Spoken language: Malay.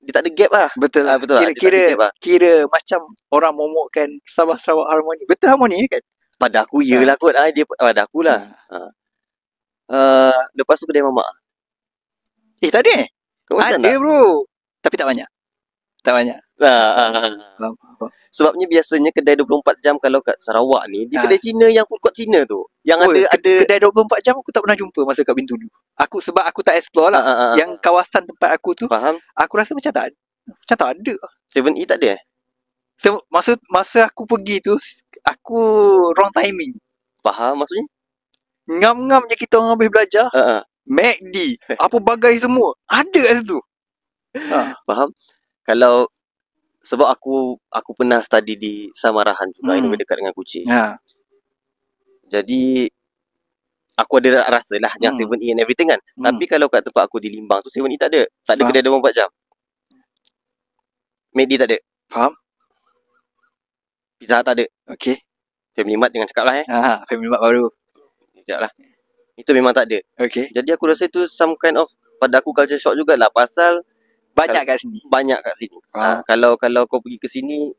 dia tak ada gap lah. Betul lah. Betul lah. Dia tak ada gap lah. Kira macam orang momokkan Sabah Sarawak Harmoni. Betul harmoni kan? Pada aku yelah kot. Dia pada aku lah. Lepas tu kedai mamak. Tak ada Kau pesan ada tak? bro. Tapi tak banyak. Faham. Sebabnya biasanya kedai 24 jam kalau kat Sarawak ni, dia kedai Cina yang food court Cina tu. Yang ada kedai 24 jam aku tak pernah jumpa masa kat Bintulu. Sebab aku tak explore lah. Yang kawasan tempat aku tu, faham? Aku rasa macam tak ada. 7E tak ada Masa aku pergi tu, aku wrong timing. Faham maksudnya? Ngam-ngam je kita orang habis belajar. McD, apa bagai semua ada kat situ. Faham? Kalau sebab aku pernah study di Samarahan juga, yang dekat dengan Kuching. Jadi aku ada rasa lah yang 7E and everything kan. Tapi kalau kat tempat aku di Limbang tu 7E tak ada. Tak ada kedai 24 jam. McD tak ada. Faham? Pizza Hut tak ada. Okay. Family Mart jangan cakap lah Family Mart baru. Sekejap lah. Itu memang tak ada. Okay. Jadi aku rasa tu some kind of, pada aku culture shock jugalah. Pasal banyak kat sini. Kalau kau pergi ke sini,